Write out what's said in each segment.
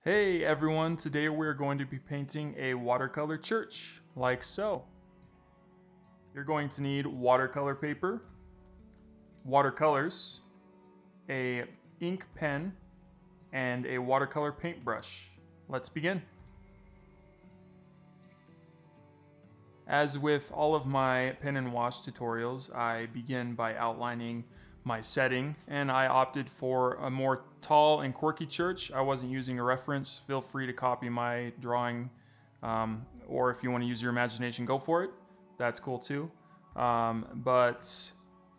Hey everyone, today we're going to be painting a watercolor church, like so. You're going to need watercolor paper, watercolors, a ink pen, and a watercolor paintbrush. Let's begin. As with all of my pen and wash tutorials, I begin by outlining my setting, and I opted for a more tall and quirky church. I wasn't using a reference. Feel free to copy my drawing, or if you want to use your imagination, go for it. That's cool too. But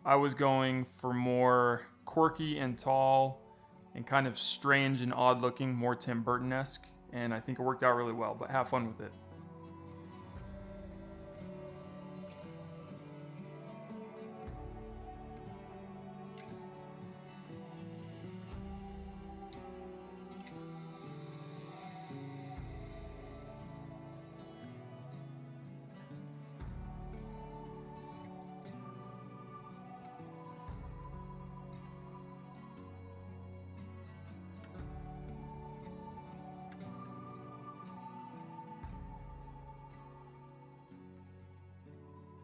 I was going for more quirky and tall and kind of strange and odd looking, more Tim Burton-esque, and I think it worked out really well, but have fun with it.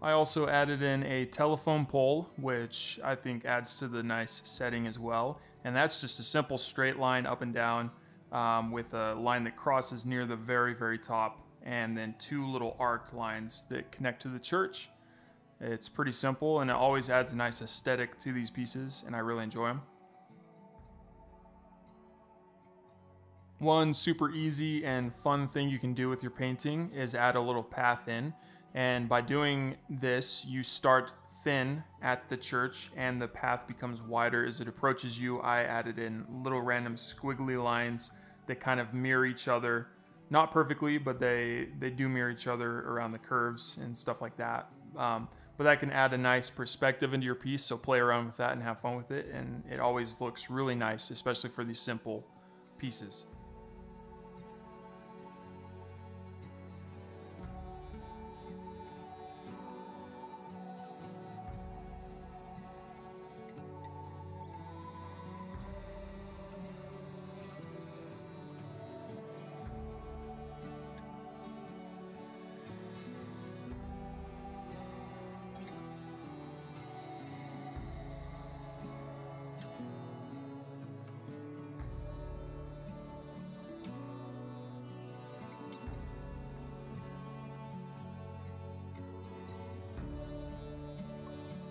I also added in a telephone pole, which I think adds to the nice setting as well. And that's just a simple straight line up and down with a line that crosses near the very, very top, and then two little arced lines that connect to the church. It's pretty simple, and it always adds a nice aesthetic to these pieces, and I really enjoy them. One super easy and fun thing you can do with your painting is add a little path in. And by doing this, you start thin at the church and the path becomes wider as it approaches you. I added in little random squiggly lines that kind of mirror each other. Not perfectly, but they do mirror each other around the curves and stuff like that. But that can add a nice perspective into your piece, so play around with that and have fun with it. And it always looks really nice, especially for these simple pieces.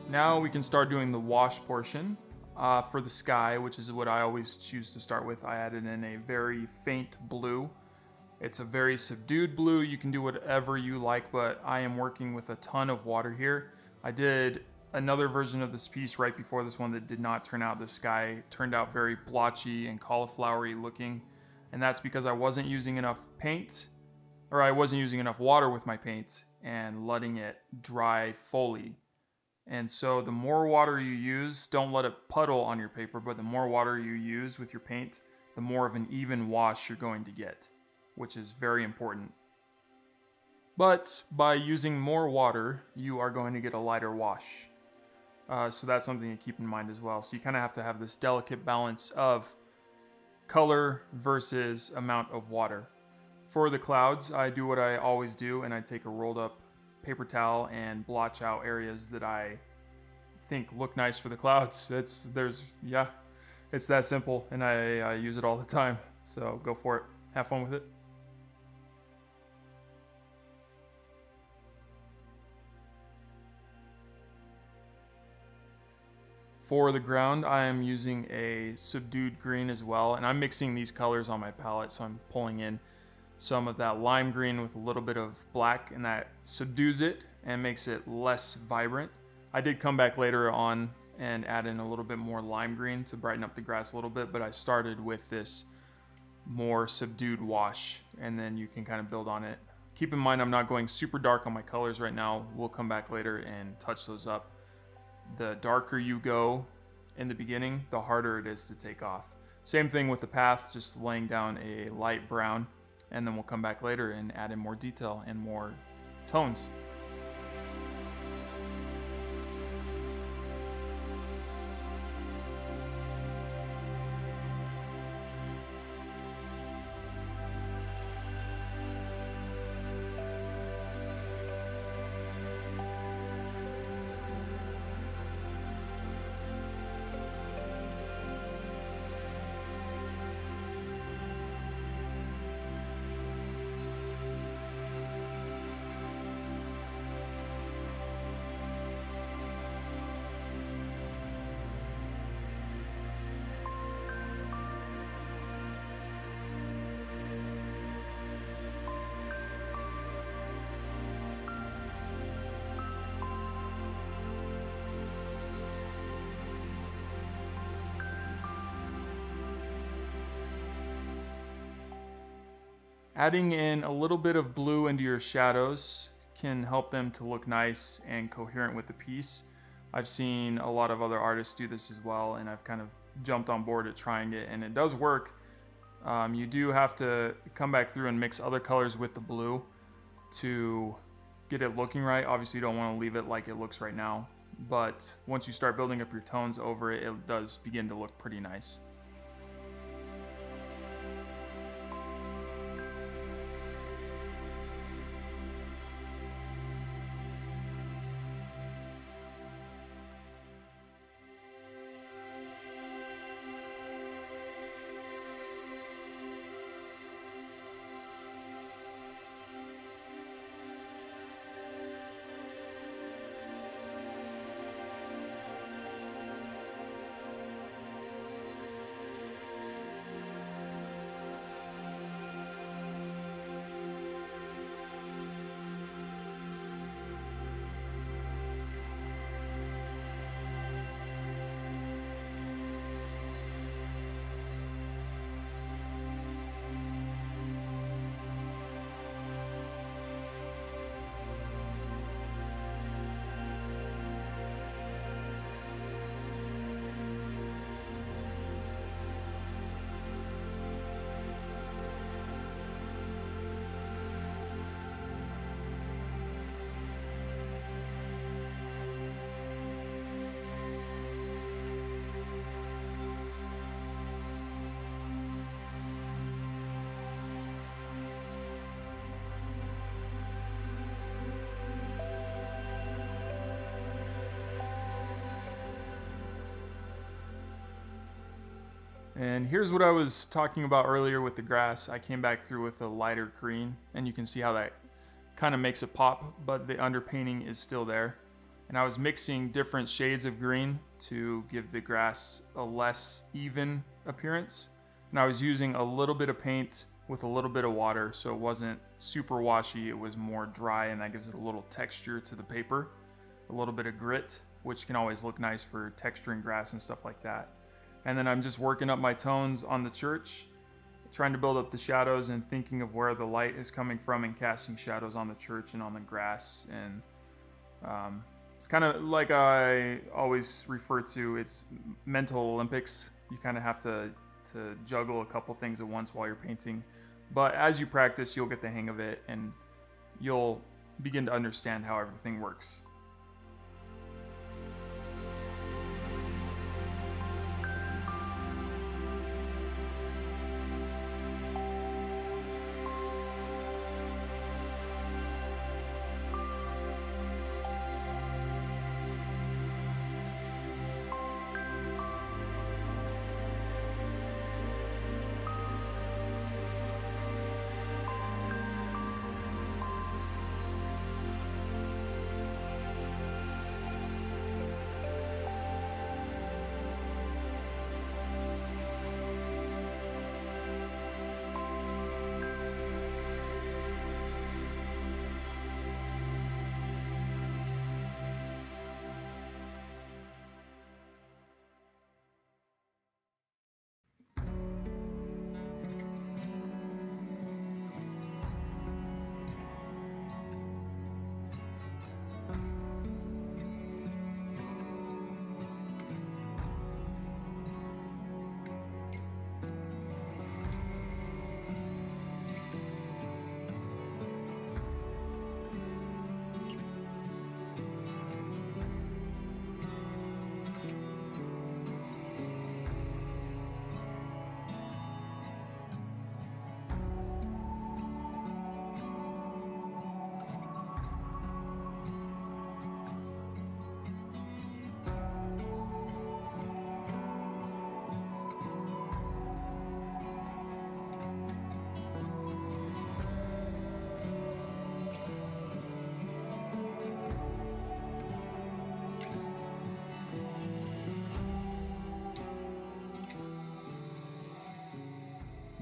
Now we can start doing the wash portion. For the sky, which is what I always choose to start with, I added in a very faint blue. It's a very subdued blue. You can do whatever you like, but I am working with a ton of water here. I did another version of this piece right before this one that did not turn out. The sky turned out very blotchy and cauliflowery looking, and that's because I wasn't using enough paint, or I wasn't using enough water with my paint and letting it dry fully. And so the more water you use, don't let it puddle on your paper, but the more water you use with your paint, the more of an even wash you're going to get, which is very important. But by using more water, you are going to get a lighter wash. So that's something to keep in mind as well. So you kind of have to have this delicate balance of color versus amount of water. For the clouds, I do what I always do, and I take a rolled up paper towel and blotch out areas that I think look nice for the clouds. It's that simple, and I use it all the time. So go for it. Have fun with it. For the ground, I am using a subdued green as well, and I'm mixing these colors on my palette, so I'm pulling in some of that lime green with a little bit of black, and that subdues it and makes it less vibrant. I did come back later on and add in a little bit more lime green to brighten up the grass a little bit, but I started with this more subdued wash, and then you can kind of build on it. Keep in mind, I'm not going super dark on my colors right now. We'll come back later and touch those up. The darker you go in the beginning, the harder it is to take off. Same thing with the path, just laying down a light brown, and then we'll come back later and add in more detail and more tones. Adding in a little bit of blue into your shadows can help them to look nice and coherent with the piece. I've seen a lot of other artists do this as well, and I've kind of jumped on board at trying it, and it does work. You do have to come back through and mix other colors with the blue to get it looking right. Obviously, you don't want to leave it like it looks right now, but once you start building up your tones over it, it does begin to look pretty nice. And here's what I was talking about earlier with the grass. I came back through with a lighter green, and you can see how that kind of makes it pop, but the underpainting is still there. And I was mixing different shades of green to give the grass a less even appearance. And I was using a little bit of paint with a little bit of water, so it wasn't super washy, it was more dry, and that gives it a little texture to the paper. A little bit of grit, which can always look nice for texturing grass and stuff like that. And then I'm just working up my tones on the church, trying to build up the shadows and thinking of where the light is coming from and casting shadows on the church and on the grass. And it's kind of like I always refer to, it's mental Olympics. You kind of have to juggle a couple things at once while you're painting. But as you practice, you'll get the hang of it and you'll begin to understand how everything works.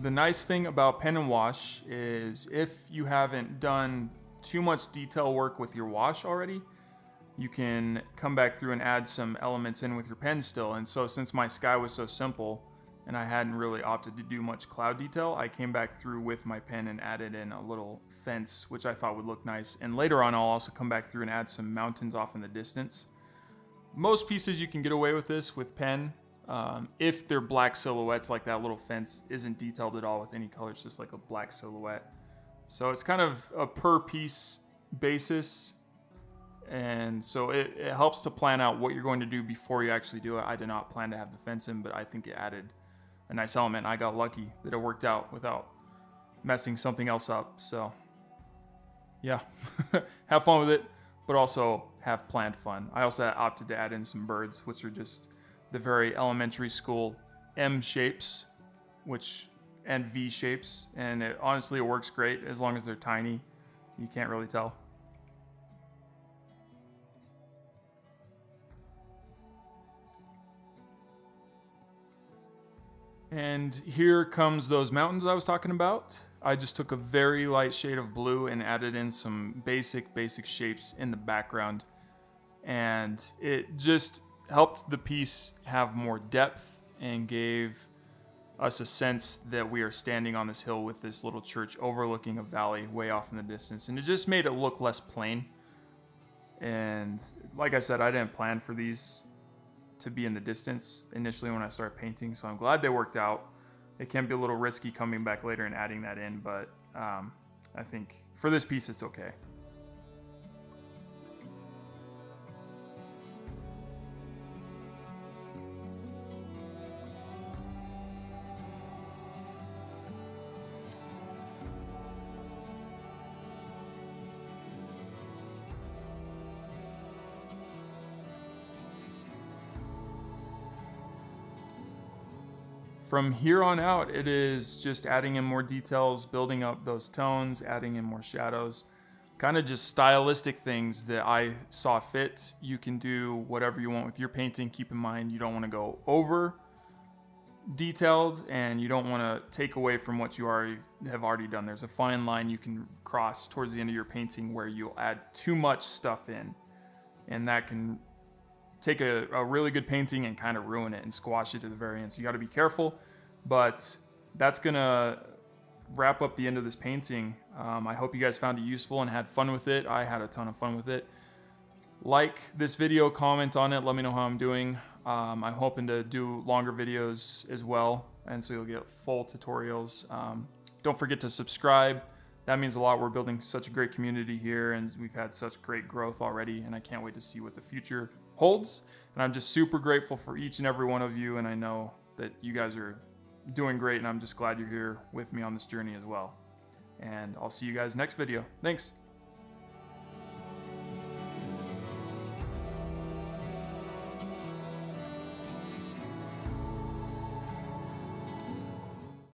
The nice thing about pen and wash is if you haven't done too much detail work with your wash already, you can come back through and add some elements in with your pen still. And so since my sky was so simple, and I hadn't really opted to do much cloud detail, I came back through with my pen and added in a little fence, which I thought would look nice. And later on, I'll also come back through and add some mountains off in the distance. Most pieces you can get away with this with pen, if they're black silhouettes, like that little fence isn't detailed at all with any color, it's just like a black silhouette. So it's kind of a per piece basis, and so it helps to plan out what you're going to do before you actually do it. I did not plan to have the fence in, but I think it added a nice element. I got lucky that it worked out without messing something else up. So yeah, have fun with it, but also have planned fun. I also opted to add in some birds, which are just the very elementary school M shapes, and V shapes, and honestly it works great as long as they're tiny. You can't really tell. And here comes those mountains I was talking about. I just took a very light shade of blue and added in some basic shapes in the background, and it just helped the piece have more depth and gave us a sense that we are standing on this hill with this little church overlooking a valley way off in the distance, and it just made it look less plain. And like I said, I didn't plan for these to be in the distance initially when I started painting, so I'm glad they worked out. It can be a little risky coming back later and adding that in, but I think for this piece it's okay. From here on out, it is just adding in more details, building up those tones, adding in more shadows, kind of just stylistic things that I saw fit. You can do whatever you want with your painting. Keep in mind, you don't want to go over detailed, and you don't want to take away from what you have already done. There's a fine line you can cross towards the end of your painting where you'll add too much stuff in, and that can take a really good painting and kind of ruin it and squash it to the very end. So you got to be careful, but that's gonna wrap up the end of this painting. I hope you guys found it useful and had fun with it. I had a ton of fun with it. Like this video, comment on it, let me know how I'm doing. I'm hoping to do longer videos as well, and so you'll get full tutorials. Don't forget to subscribe. That means a lot. We're building such a great community here, and we've had such great growth already, and I can't wait to see what the future holds. And I'm just super grateful for each and every one of you, and I know that you guys are doing great, and I'm just glad you're here with me on this journey as well. And I'll see you guys next video. Thanks.